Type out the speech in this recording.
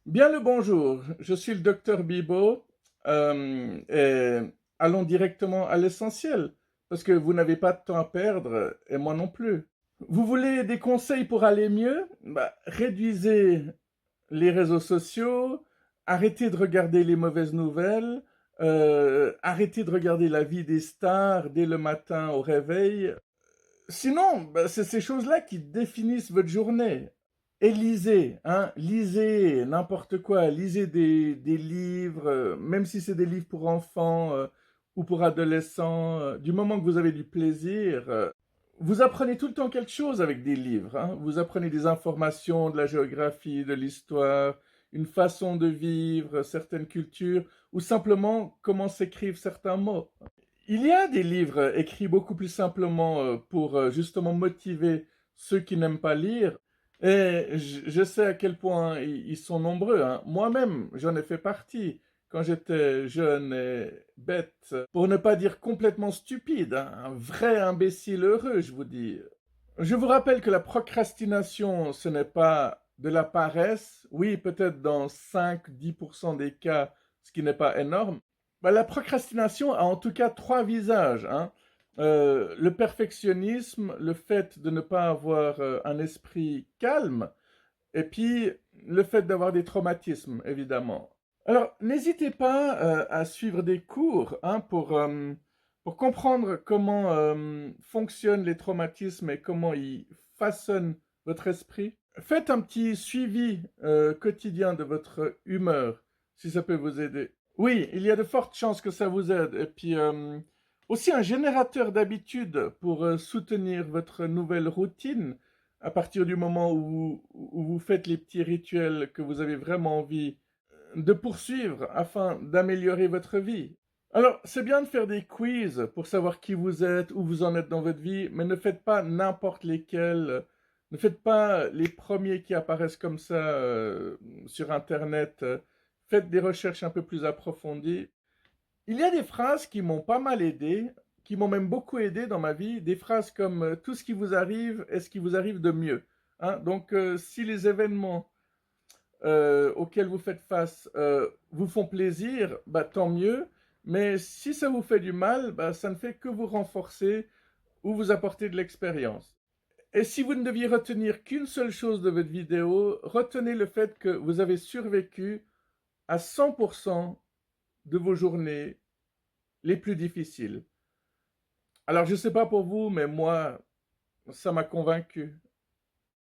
Bien le bonjour, je suis le docteur Bibo et allons directement à l'essentiel, parce que vous n'avez pas de temps à perdre et moi non plus. Vous voulez des conseils pour aller mieux? Réduisez les réseaux sociaux, arrêtez de regarder les mauvaises nouvelles, arrêtez de regarder la vie des stars dès le matin au réveil. Sinon, c'est ces choses-là qui définissent votre journée. Et lisez, hein, lisez n'importe quoi, lisez des livres, même si c'est des livres pour enfants ou pour adolescents, du moment que vous avez du plaisir. Vous apprenez tout le temps quelque chose avec des livres, hein. Vous apprenez des informations, de la géographie, de l'histoire, une façon de vivre, certaines cultures, ou simplement comment s'écrivent certains mots. Il y a des livres écrits beaucoup plus simplement pour justement motiver ceux qui n'aiment pas lire. Et je sais à quel point ils sont nombreux, hein. Moi-même, j'en ai fait partie quand j'étais jeune et bête, pour ne pas dire complètement stupide, hein, un vrai imbécile heureux, je vous dis. Je vous rappelle que la procrastination, ce n'est pas de la paresse. Oui, peut-être dans 5-10% des cas, ce qui n'est pas énorme. La procrastination a en tout cas trois visages, hein. Le perfectionnisme, le fait de ne pas avoir un esprit calme, et puis le fait d'avoir des traumatismes, évidemment. Alors, n'hésitez pas à suivre des cours hein, pour comprendre comment fonctionnent les traumatismes et comment ils façonnent votre esprit. Faites un petit suivi quotidien de votre humeur, si ça peut vous aider. Oui, il y a de fortes chances que ça vous aide. Et puis, aussi un générateur d'habitude pour soutenir votre nouvelle routine à partir du moment où vous faites les petits rituels que vous avez vraiment envie de poursuivre afin d'améliorer votre vie. Alors, c'est bien de faire des quiz pour savoir qui vous êtes, où vous en êtes dans votre vie, mais ne faites pas n'importe lesquels. Ne faites pas les premiers qui apparaissent comme ça sur Internet. Faites des recherches un peu plus approfondies. Il y a des phrases qui m'ont pas mal aidé, qui m'ont même beaucoup aidé dans ma vie. Des phrases comme tout ce qui vous arrive est ce qui vous arrive de mieux. Hein. Donc, si les événements auxquels vous faites face vous font plaisir, tant mieux. Mais si ça vous fait du mal, ça ne fait que vous renforcer ou vous apporter de l'expérience. Et si vous ne deviez retenir qu'une seule chose de votre vidéo, retenez le fait que vous avez survécu à 100% de vos journées les plus difficiles. Alors je ne sais pas pour vous, mais moi, ça m'a convaincu.